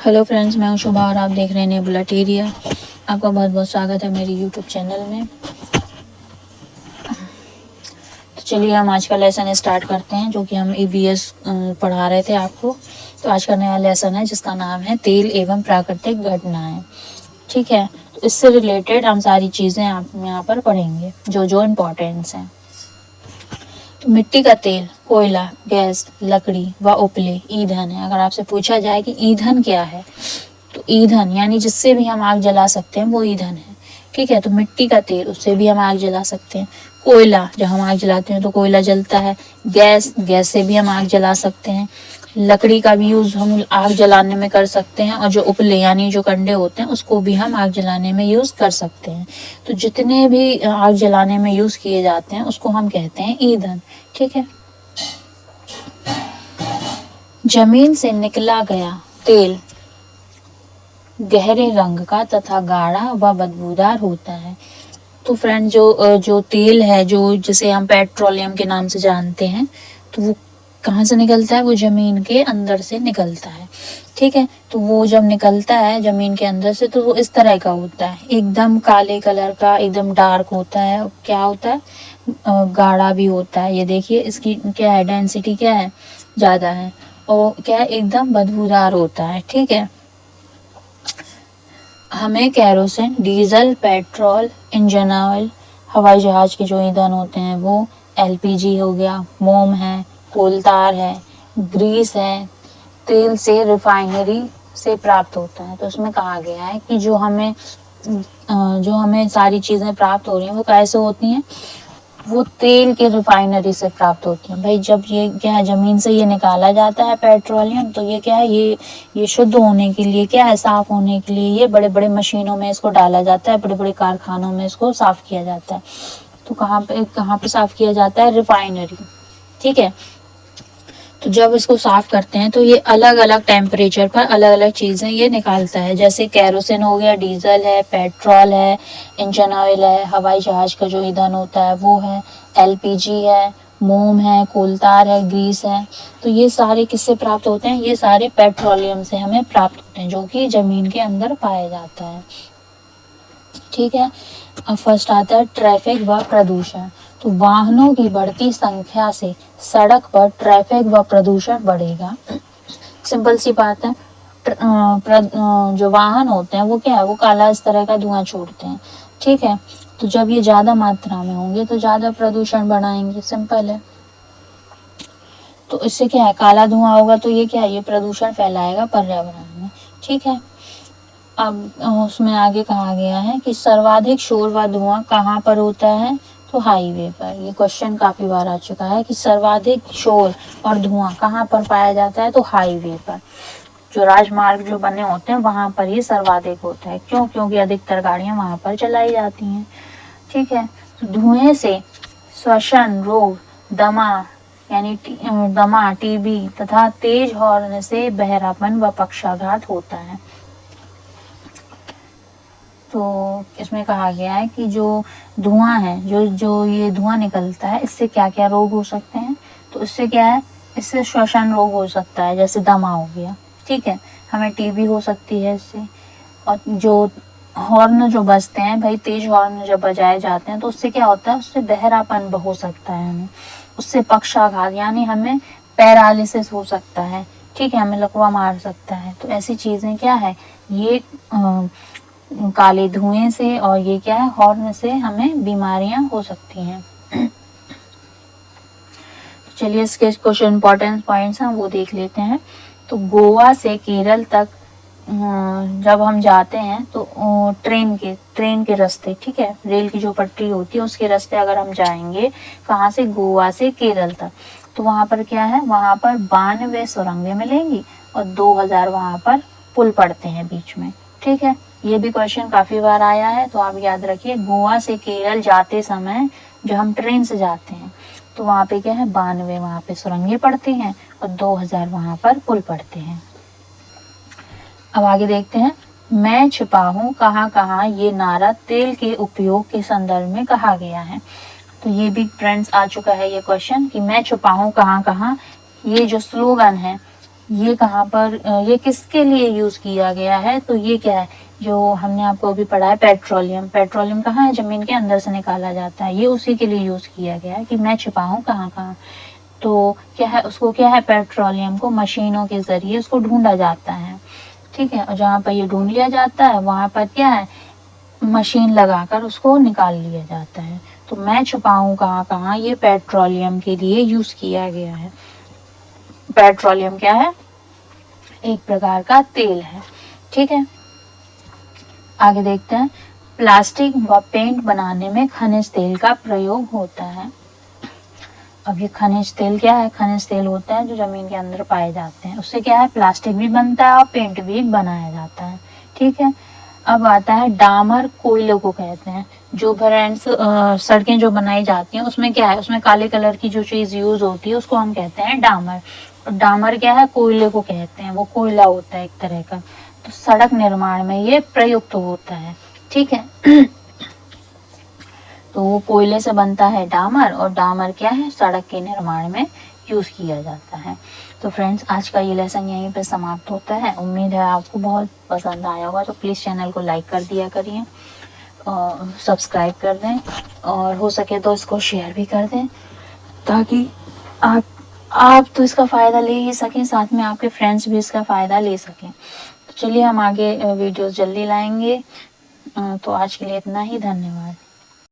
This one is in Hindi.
हेलो फ्रेंड्स, मैं हूं शुभा और आप देख रहे हैं नेबुला टेरिया। आपका बहुत बहुत स्वागत है मेरे यूट्यूब चैनल में। तो चलिए हम आज का लेसन स्टार्ट करते हैं, जो कि हम ईवीएस पढ़ा रहे थे आपको। तो आज का नया लेसन है जिसका नाम है तेल एवं प्राकृतिक घटनाएं। ठीक है, तो इससे रिलेटेड हम सारी चीज़ें आप यहाँ पर पढ़ेंगे जो जो इम्पोर्टेंस हैं। तो मिट्टी का तेल, कोयला, गैस, लकड़ी व उपले ईंधन है। अगर आपसे पूछा जाए कि ईंधन क्या है, तो ईंधन यानी जिससे भी हम आग जला सकते हैं वो ईंधन है। ठीक है, तो मिट्टी का तेल, उससे भी हम आग जला सकते हैं। कोयला, जब हम आग जलाते हैं तो कोयला जलता है। गैस, गैस से भी हम आग जला सकते हैं। लकड़ी का भी यूज़ हम आग जलाने में कर सकते हैं, और जो उपले यानी जो कंडे होते हैं उसको भी हम आग जलाने में यूज़ कर सकते हैं। तो जितने भी आग जलाने में यूज़ किए जाते हैं उसको हम कहते हैं ईंधन। ठीक है, जमीन से निकला गया तेल गहरे रंग का तथा गाढ़ा व बदबूदार होता है। तो फ्रेंड, जो तेल है, जो जिसे हम पेट्रोलियम के नाम से जानते हैं, तो वो कहाँ से निकलता है? वो जमीन के अंदर से निकलता है। ठीक है, तो वो जब निकलता है जमीन के अंदर से तो वो इस तरह का होता है, एकदम काले कलर का, एकदम डार्क होता है। क्या होता है? गाढ़ा भी होता है। ये देखिए, इसकी क्या है, डेंसिटी क्या है, ज़्यादा है। और क्या है, एकदम बदबूदार होता है। ठीक है, हमें kerosene, diesel, petrol, engine oil, हवाई जहाज के जो ईंधन होते हैं वो, एलपीजी हो गया, मोम है, कोल तार है, ग्रीस है, तेल से रिफाइनरी से प्राप्त होता है। तो उसमें कहा गया है कि जो हमें सारी चीज़ें प्राप्त हो रही हैं वो कैसे होती हैं? वो तेल के रिफाइनरी से प्राप्त होती है। भाई, जब ये क्या है, जमीन से ये निकाला जाता है पेट्रोलियम, तो ये क्या है, ये शुद्ध होने के लिए क्या है, साफ होने के लिए ये बड़े बड़े मशीनों में इसको डाला जाता है, बड़े बड़े कारखानों में इसको साफ किया जाता है। तो कहाँ पे साफ किया जाता है? रिफाइनरी। ठीक है, तो जब इसको साफ करते हैं तो ये अलग अलग टेम्परेचर पर अलग अलग चीज़ें ये निकालता है। जैसे कैरोसिन हो गया, डीजल है, पेट्रोल है, इंजन ऑयल है, हवाई जहाज का जो ईंधन होता है वो है, एलपीजी है, मोम है, कोल तार है, ग्रीस है। तो ये सारे किससे प्राप्त होते हैं? ये सारे पेट्रोलियम से हमें प्राप्त होते हैं, जो कि ज़मीन के अंदर पाया जाता है। ठीक है, अब फर्स्ट आता है ट्रैफिक व प्रदूषण। तो वाहनों की बढ़ती संख्या से सड़क पर ट्रैफिक व प्रदूषण बढ़ेगा। सिंपल सी बात है। जो वाहन होते हैं वो क्या है, वो काला इस तरह का धुआं छोड़ते हैं। ठीक है, तो जब ये ज़्यादा मात्रा में होंगे तो ज़्यादा प्रदूषण बढ़ाएंगे। सिंपल है। तो इससे क्या है, काला धुआं होगा तो ये क्या है, ये प्रदूषण फैलाएगा पर्यावरण में। ठीक है, अब उसमें आगे कहा गया है कि सर्वाधिक शोर व धुआं कहाँ पर होता है? तो हाईवे पर। ये क्वेश्चन काफी बार आ चुका है कि सर्वाधिक शोर और धुआं कहाँ पर पाया जाता है? तो हाईवे पर। जो राजमार्ग जो बने होते हैं वहां पर ये सर्वाधिक होता है। क्यों? क्योंकि अधिकतर गाड़ियां वहां पर चलाई जाती हैं। ठीक है, तो धुएं से श्वसन रोग, दमा यानी दमा, टीबी तथा तेज हॉर्न से बहरापन व पक्षाघात होता है। तो इसमें कहा गया है कि जो धुआं है, जो ये धुआं निकलता है, इससे क्या क्या रोग हो सकते हैं? तो इससे क्या है, इससे श्वसन रोग हो सकता है, जैसे दमा हो गया। ठीक है, हमें टीबी हो सकती है इससे। और जो हॉर्न जो बजते हैं, भाई तेज हॉर्न जब बजाए जाते हैं तो उससे क्या होता है, उससे बहरापन हो सकता है हमें। उससे पक्षाघात यानी हमें पैरालिसिस हो सकता है। ठीक है, हमें लकवा मार सकता है। तो ऐसी चीज़ें क्या है, ये काले धुएं से और ये क्या है, हॉर्न से हमें बीमारियां हो सकती हैं। तो चलिए इसके कुछ इंपॉर्टेंट पॉइंट्स हैं वो देख लेते हैं। तो गोवा से केरल तक जब हम जाते हैं तो ट्रेन के रास्ते, ठीक है, रेल की जो पटरी होती है उसके रास्ते अगर हम जाएंगे, कहाँ से? गोवा से केरल तक, तो वहाँ पर क्या है, वहाँ पर 92 सुरंगें मिलेंगी और 2000 वहाँ पर पुल पड़ते हैं बीच में। ठीक है, ये भी क्वेश्चन काफी बार आया है, तो आप याद रखिए, गोवा से केरल जाते समय जो हम ट्रेन से जाते हैं तो वहाँ पे क्या है, 92 वहाँ पे सुरंगें पड़ती हैं और 2000 वहाँ पर पुल पड़ते हैं। अब आगे देखते हैं, मैं छिपा हूँ कहाँ कहाँ, ये नारा तेल के उपयोग के संदर्भ में कहा गया है। तो ये भी फ्रेंड्स आ चुका है ये क्वेश्चन कि मैं छुपा हूँ कहाँ कहाँ। ये जो स्लोगन है ये कहाँ पर ये किसके लिए यूज किया गया है, तो ये क्या है, जो हमने आपको अभी पढ़ा है पेट्रोलियम, पेट्रोलियम कहाँ है, जमीन के अंदर से निकाला जाता है, ये उसी के लिए यूज किया गया है कि मैं छिपाऊं कहाँ कहाँ। तो क्या है, उसको क्या है, पेट्रोलियम को मशीनों के जरिए उसको ढूंढा जाता है, ठीक है, और जहाँ पर ये ढूंढ लिया जाता है वहां पर क्या है, मशीन लगाकर उसको निकाल लिया जाता है। तो मैं छुपाऊं कहाँ कहाँ, ये पेट्रोलियम के लिए यूज किया गया है। पेट्रोलियम क्या है, एक प्रकार का तेल है, ठीक है। आगे देखते हैं, प्लास्टिक व पेंट बनाने में खनिज तेल का प्रयोग होता है। अब ये खनिज तेल क्या है, खनिज तेल होता है जो जमीन के अंदर पाए जाते हैं, उससे क्या है, प्लास्टिक भी बनता है और पेंट भी बनाया जाता है, ठीक है। अब आता है डामर, कोयले को कहते हैं। जो फ्रेंड्स सड़कें जो बनाई जाती हैं उसमें क्या है, उसमें काले कलर की जो चीज यूज होती है उसको हम कहते हैं डामर। और डामर क्या है, कोयले को कहते हैं, वो कोयला होता है एक तरह का। तो सड़क निर्माण में ये प्रयुक्त होता है, ठीक है। तो वो कोयले से बनता है डामर, और डामर क्या है, सड़क के निर्माण में यूज किया जाता है। तो फ्रेंड्स, आज का ये लेसन यहीं पे समाप्त होता है। उम्मीद है आपको बहुत पसंद आया होगा। तो प्लीज़ चैनल को लाइक कर दिया करिए और सब्सक्राइब कर दें, और हो सके तो इसको शेयर भी कर दें, ताकि आप तो इसका फ़ायदा ले ही सकें, साथ में आपके फ्रेंड्स भी इसका फ़ायदा ले सकें। तो चलिए, हम आगे वीडियोस जल्दी लाएंगे। तो आज के लिए इतना ही, धन्यवाद।